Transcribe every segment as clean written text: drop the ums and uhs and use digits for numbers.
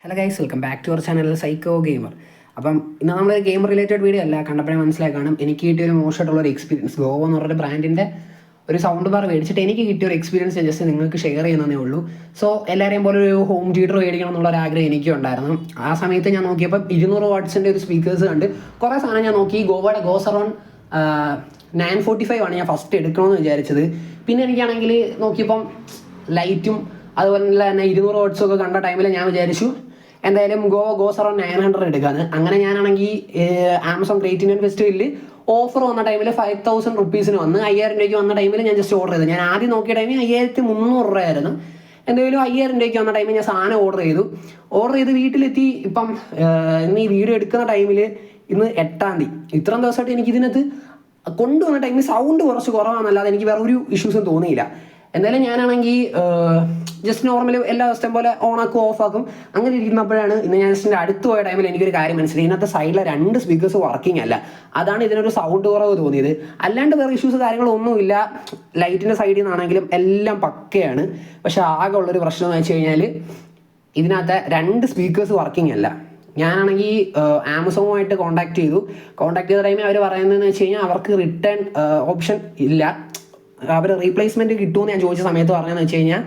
Hello guys, welcome back to our channel psycho gamer. അപ്പം ഇന്ന് നമ്മൾ ഗെയിം റിലേറ്റഡ് വീഡിയോ അല്ല, കണ്ടപ്പോഴേ മനസ്സിലായി കാണും. എനിക്ക് കിട്ടിയ ഒരു മോശമായിട്ടുള്ള ഒരു എക്സ്പീരിയൻസ്. ഗോവ എന്ന് പറഞ്ഞൊരു ബ്രാൻഡിൻ്റെ ഒരു സൗണ്ട് ബാർ മേടിച്ചിട്ട് എനിക്ക് കിട്ടിയ ഒരു എക്സ്പീരിയൻസ് ജസ്റ്റ് നിങ്ങൾക്ക് ഷെയർ ചെയ്യുന്നതേ ഉള്ളൂ. സോ എല്ലാവരെയും പോലെ ഒരു ഹോം തിയേറ്റർ മേടിക്കണം എന്നുള്ള ഒരു ആഗ്രഹം എനിക്കും ഉണ്ടായിരുന്നു. ആ സമയത്ത് ഞാൻ നോക്കിയപ്പോൾ 200 വാട്ട്സിൻ്റെ ഒരു സ്പീക്കേഴ്സ് കണ്ട് കുറേ സാധനം ഞാൻ നോക്കി. ഗോവയുടെ ഗോസറോൺ 945 ആണ് ഞാൻ ഫസ്റ്റ് എടുക്കണമെന്ന് വിചാരിച്ചത്. പിന്നെ എനിക്കാണെങ്കിൽ നോക്കിയപ്പം ലൈറ്റും അതുപോലെ തന്നെ 200 വാട്ട്സും ഒക്കെ കണ്ട ടൈമിൽ ഞാൻ വിചാരിച്ചു എന്തായാലും ഗോസറോൺ 900 എടുക്കാന്ന്. അങ്ങനെ ഞാനാണെങ്കിൽ ആമസോൺ ഗ്രേറ്റ് ഇന്ത്യൻ ഫെസ്റ്റിവലിൽ ഓഫർ വന്ന ടൈമിൽ 5000 റുപ്പീസിന് വന്ന് 5000 രൂപയ്ക്ക് വന്ന ടൈമിൽ ഞാൻ ജസ്റ്റ് ഓർഡർ ചെയ്തു. ഞാൻ ആദ്യം നോക്കിയ ടൈമിൽ 5300 രൂപയായിരുന്നു. എന്തെങ്കിലും 5000 രൂപയ്ക്ക് വന്ന ടൈമിൽ ഞാൻ സാധനം ഓർഡർ ചെയ്ത് വീട്ടിലെത്തി. ഇപ്പം ഇന്ന് ഈ വീഡിയോ എടുക്കുന്ന ടൈമിൽ ഇന്ന് 8-ാം തീയതി. ഇത്രയും ദിവസമായിട്ട് എനിക്ക് ഇതിനകത്ത് കൊണ്ടുവന്ന ടൈമിൽ സൗണ്ട് കുറച്ച് കുറവാണെന്നല്ലാതെ എനിക്ക് വേറെ ഒരു ഇഷ്യൂസും തോന്നിയില്ല. എന്തായാലും ഞാനാണെങ്കിൽ ജസ്റ്റ് നോർമലി എല്ലാ ദിവസത്തെയും പോലെ ഓണാക്കും ഓഫാക്കും അങ്ങനെ ഇരിക്കുന്നപ്പോഴാണ് ഇന്ന് ഞാൻ ജസ്റ്റിൻ്റെ അടുത്ത് പോയ ടൈമിൽ എനിക്കൊരു കാര്യം മനസ്സിലായി. ഇതിനകത്ത് സൈഡിലെ 2 സ്പീക്കേഴ്സ് വർക്കിംഗ് അല്ല. അതാണ് ഇതിനൊരു സൗണ്ട് കുറവ് തോന്നിയത്. അല്ലാണ്ട് വേറെ ഇഷ്യൂസ് കാര്യങ്ങളൊന്നുമില്ല. ലൈറ്റിൻ്റെ സൈഡിൽ നിന്നാണെങ്കിലും എല്ലാം പക്കയാണ്. പക്ഷെ ആകെ ഉള്ളൊരു പ്രശ്നം എന്ന് വെച്ച് കഴിഞ്ഞാൽ ഇതിനകത്ത് 2 സ്പീക്കേഴ്സ് വർക്കിംഗ് അല്ല. ഞാനാണെങ്കിൽ ആമസോണുമായിട്ട് കോൺടാക്ട് ചെയ്ത ടൈമിൽ അവർ പറയുന്നതെന്ന് വെച്ച് കഴിഞ്ഞാൽ അവർക്ക് റിട്ടേൺ ഓപ്ഷൻ ഇല്ല. അവർ റീപ്ലേസ്മെൻറ്റ് കിട്ടുമെന്ന് ഞാൻ ചോദിച്ച സമയത്ത് പറഞ്ഞതെന്ന് വെച്ച് കഴിഞ്ഞാൽ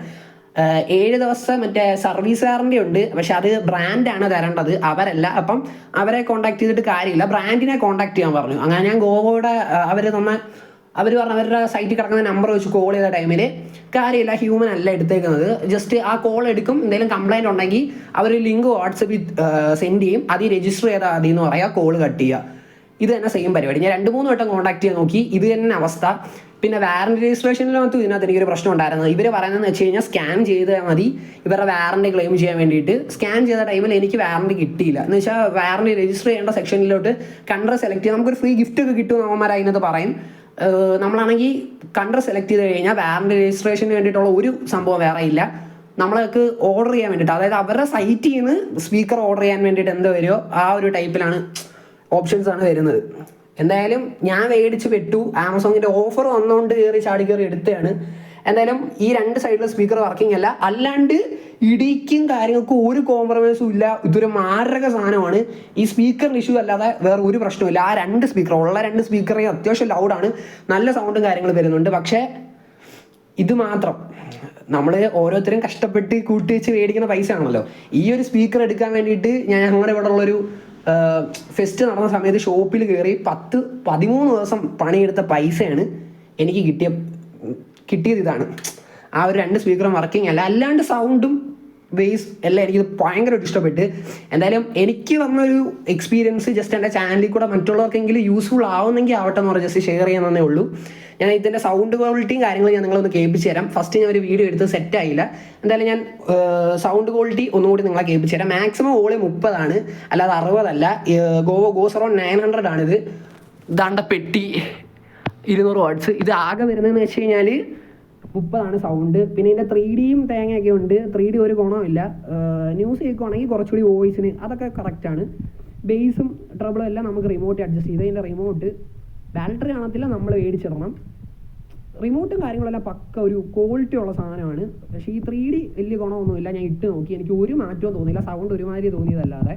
7 ദിവസം മറ്റേ സർവീസ് വാറണ്ടി ഉണ്ട്. പക്ഷെ അത് ബ്രാൻഡാണ് തരേണ്ടത്, അവരല്ല. അപ്പം അവരെ കോൺടാക്ട് ചെയ്തിട്ട് കാര്യമില്ല, ബ്രാൻഡിനെ കോൺടാക്ട് ചെയ്യാൻ പറഞ്ഞു. അങ്ങനെ ഞാൻ ഗോവയുടെ അവർ പറഞ്ഞ അവരുടെ സൈറ്റിൽ കിടക്കുന്ന നമ്പർ വെച്ച് കോൾ ചെയ്ത ടൈമിൽ കാര്യമില്ല, ഹ്യൂമൻ അല്ല എടുത്തേക്കുന്നത്. ജസ്റ്റ് ആ കോൾ എടുക്കും, എന്തെങ്കിലും കംപ്ലൈൻറ്റ് ഉണ്ടെങ്കിൽ അവർ ലിങ്ക് വാട്സപ്പിൽ സെൻഡ് ചെയ്യും, അതിൽ രജിസ്റ്റർ ചെയ്താൽ മതി എന്ന് പറയാം, കോൾ കട്ട് ചെയ്യുക. ഇത് തന്നെ സെയിം പരിപാടി. ഞാൻ 2-3 വട്ടം കോൺടാക്ട് ചെയ്ത് നോക്കി, ഇത് തന്നെ അവസ്ഥ. പിന്നെ വാറണ്ടി രജിസ്ട്രേഷനിലകത്ത് ഇതിനകത്ത് എനിക്കൊരു പ്രശ്നം ഉണ്ടായിരുന്നത്. ഇവർ പറയുന്നതെന്ന് വെച്ച് കഴിഞ്ഞാൽ സ്കാൻ ചെയ്താൽ മതി ഇവരുടെ വാറണ്ടി ക്ലെയിം ചെയ്യാൻ വേണ്ടിയിട്ട്. സ്കാൻ ചെയ്ത ടൈമിൽ എനിക്ക് വാറണ്ടി കിട്ടിയില്ല. എന്ന് വെച്ചാൽ വാറണ്ടി രജിസ്റ്റർ ചെയ്യേണ്ട സെക്ഷനിലോട്ട് കൺട്രി സെലക്ട് ചെയ്ത് നമുക്കൊരു ഫ്രീ ഗിഫ്റ്റ് ഒക്കെ കിട്ടും അവന്മാർ അതിനകത്ത് പറയും. നമ്മളാണെങ്കിൽ കൺട്രി സെലക്ട് ചെയ്ത് കഴിഞ്ഞാൽ വാറണ്ടി രജിസ്ട്രേഷന് വേണ്ടിയിട്ടുള്ള ഒരു സംഭവം വേറെ ഇല്ല. നമ്മൾക്ക് ഓർഡർ ചെയ്യാൻ വേണ്ടിയിട്ട്, അതായത് അവരുടെ സൈറ്റിൽ നിന്ന് സ്പീക്കർ ഓർഡർ ചെയ്യാൻ വേണ്ടിയിട്ട് എന്ത് വരുമോ ആ ഒരു ടൈപ്പിലാണ് ഓപ്ഷൻസാണ് വരുന്നത്. എന്തായാലും ഞാൻ മേടിച്ച് പെട്ടു. ആമസോണിൻ്റെ ഓഫർ വന്നുകൊണ്ട് ചാടി കയറി എടുത്തതാണ്. എന്തായാലും ഈ 2 സൈഡിലെ സ്പീക്കർ വർക്കിംഗ് അല്ല. അല്ലാണ്ട് ഇടിക്കും കാര്യങ്ങൾക്കും ഒരു കോംപ്രമൈസും ഇല്ല. ഇതൊരു മാരക സാധനമാണ്. ഈ സ്പീക്കറിന് ഇഷ്യൂ അല്ലാതെ വേറെ ഒരു പ്രശ്നമില്ല. ആ 2 സ്പീക്കർ ഉള്ള 2 സ്പീക്കർ അത്യാവശ്യം ലൗഡാണ്, നല്ല സൗണ്ടും കാര്യങ്ങളും വരുന്നുണ്ട്. പക്ഷേ ഇത് മാത്രം നമ്മൾ ഓരോരുത്തരും കഷ്ടപ്പെട്ട് കൂട്ടി വെച്ച് മേടിക്കുന്ന പൈസ ആണല്ലോ. ഈ ഒരു സ്പീക്കർ എടുക്കാൻ വേണ്ടിയിട്ട് ഞാൻ ഞങ്ങളുടെ ഇവിടെ ഉള്ളൊരു ഫെസ്റ്റ് നടന്ന സമയത്ത് ഷോപ്പിൽ കയറി 10-13 ദിവസം പണിയെടുത്ത പൈസയാണ് എനിക്ക് കിട്ടിയത്. ഇതാണ് ആ ഒരു 2 സ്പീക്കറും വർക്കിംഗ് അല്ല. അല്ലാണ്ട് സൗണ്ടും ബേസ് എല്ലാം എനിക്കിത് ഭയങ്കരമായിട്ട് ഇഷ്ടപ്പെട്ട്. എന്തായാലും എനിക്ക് വന്നൊരു എക്സ്പീരിയൻസ് ജസ്റ്റ് എൻ്റെ ചാനലിൽ കൂടെ മറ്റുള്ളവർക്കെങ്കിലും യൂസ്ഫുൾ ആവുന്നെങ്കിൽ ആവട്ടെ എന്ന് പറഞ്ഞ് ജസ്റ്റ് ഷെയർ ചെയ്യാന്നേ ഉള്ളൂ. ഞാൻ ഇതിൻ്റെ സൗണ്ട് ക്വാളിറ്റിയും കാര്യങ്ങളും ഞാൻ നിങ്ങളൊന്ന് കേൾപ്പിച്ച് തരാം. ഫസ്റ്റ് ഞാൻ ഒരു വീഡിയോ എടുത്ത് സെറ്റായില്ല. എന്തായാലും ഞാൻ സൗണ്ട് ക്വാളിറ്റി ഒന്നുകൂടി നിങ്ങളെ കേൾപ്പിച്ച് തരാം. മാക്സിമം വോളിയം 30 ആണ്, അല്ലാതെ 60 അല്ല. ഗോസറോൺ 900 ആണിത്. ദാണ്ട പെട്ടി 200 വാട്ട്സ്. ഇത് ആകെ വരുന്നതെന്ന് വെച്ച് കഴിഞ്ഞാൽ 30 ആണ് സൗണ്ട്. പിന്നെ ഇതിൻ്റെ 3Dയും തേങ്ങയൊക്കെ ഉണ്ട്. 3D ഒരു ഗുണമില്ല. ന്യൂസ് കേൾക്കുവാണെങ്കിൽ കുറച്ചുകൂടി വോയിസിന് അതൊക്കെ കറക്റ്റാണ്. ബേസും ട്രബിളും എല്ലാം നമുക്ക് റിമോട്ട് അഡ്ജസ്റ്റ് ചെയ്ത് അതിൻ്റെ റിമോട്ട് ബാറ്ററി കാണത്തില്ല, നമ്മൾ മേടിച്ചിടണം. റിമോട്ടും കാര്യങ്ങളെല്ലാം പക്ക ഒരു ക്വാളിറ്റി ഉള്ള സാധനമാണ്. പക്ഷേ ഈ 3D വലിയ ഗുണമൊന്നുമില്ല. ഞാൻ ഇട്ട് നോക്കി, എനിക്ക് ഒരു മാറ്റവും തോന്നിയില്ല. സൗണ്ട് ഒരുമാതിരി തോന്നിയതല്ലാതെ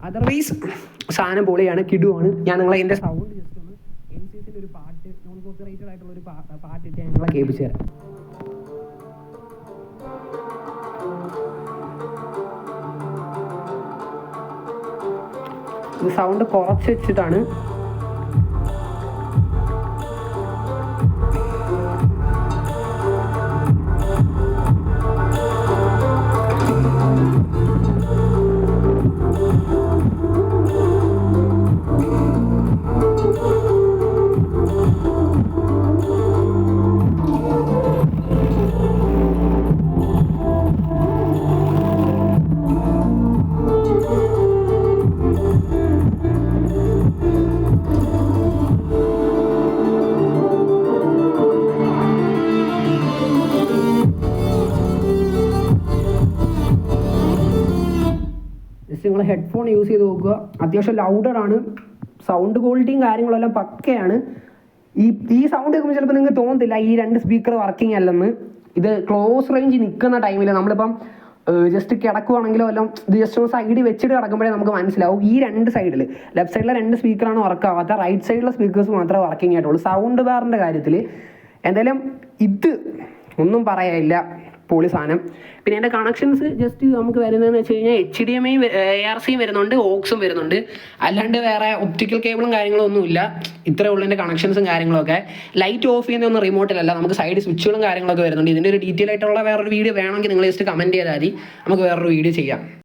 അതർവൈസ് സാധനം പൊളിയാണ്, കിടുവാണ്. ഞാൻ നിങ്ങളെ ഇതിൻ്റെ സൗണ്ട് ജസ്റ്റ് ഒന്ന് NCSൻ്റെ ഒരു പാട്ട്, നോൺ കോപ്പിറൈറ്റഡ് ആയിട്ടുള്ള ഒരു പാട്ടിട്ട് ഞാൻ നിങ്ങളെ കേൾപ്പിച്ചു തരാം. ഇത് സൗണ്ട് കുറച്ച് വെച്ചിട്ടാണ്. നിങ്ങൾ ഹെഡ്ഫോൺ യൂസ് ചെയ്ത് നോക്കുക, അത്യാവശ്യം ലൗഡറാണ്. സൗണ്ട് ക്വാളിറ്റിയും കാര്യങ്ങളെല്ലാം പക്കയാണ്. ഈ സൗണ്ട് കേൾക്കുമ്പോൾ ചിലപ്പോൾ നിങ്ങൾക്ക് തോന്നത്തില്ല ഈ 2 സ്പീക്കർ വർക്കിംഗ് അല്ലെന്ന്. ഇത് ക്ലോസ് റേഞ്ച് നിൽക്കുന്ന ടൈമിൽ നമ്മളിപ്പം ജസ്റ്റ് കിടക്കുവാണെങ്കിലോ എല്ലാം ഇത് ജസ്റ്റ് ഒന്ന് സൈഡിൽ വെച്ചിട്ട് കിടക്കുമ്പോഴേ നമുക്ക് മനസ്സിലാവും ഈ രണ്ട് സൈഡിൽ ലെഫ്റ്റ് സൈഡിലെ 2 സ്പീക്കറാണ് വർക്ക് ആവാത്ത, റൈറ്റ് സൈഡിലെ സ്പീക്കേഴ്സ് മാത്രമേ വർക്കിംഗ് ആയിട്ടുള്ളൂ. സൗണ്ട് ബാറിൻ്റെ കാര്യത്തിൽ എന്തായാലും ഇത് ഒന്നും പറയാനില്ല, പൊളി സാധനം. പിന്നെ എൻ്റെ കണക്ഷൻസ് ജസ്റ്റ് നമുക്ക് വരുന്നതെന്ന് വെച്ച് കഴിഞ്ഞാൽ HDMI ARC വരുന്നുണ്ട്, ഓക്സും വരുന്നുണ്ട്, അല്ലാണ്ട് വേറെ ഒപ്റ്റിക്കൽ കേബിളും കാര്യങ്ങളും ഒന്നുമില്ല. ഇത്രയേ ഉള്ളൂ എൻ്റെ കണക്ഷൻസും കാര്യങ്ങളൊക്കെ. ലൈറ്റ് ഓഫ് ചെയ്യുന്നതൊന്നും റിമോട്ടിലല്ല, നമുക്ക് സൈഡ് സ്വിച്ചുകളും കാര്യങ്ങളൊക്കെ വരുന്നുണ്ട്. ഇതിൻ്റെ ഒരു ഡീറ്റെയിൽ ആയിട്ടുള്ള വേറൊരു വീഡിയോ വേണമെങ്കിൽ നിങ്ങൾ ജസ്റ്റ് കമൻറ്റ് ചെയ്താൽ മതി, നമുക്ക് വേറൊരു വീഡിയോ ചെയ്യാം.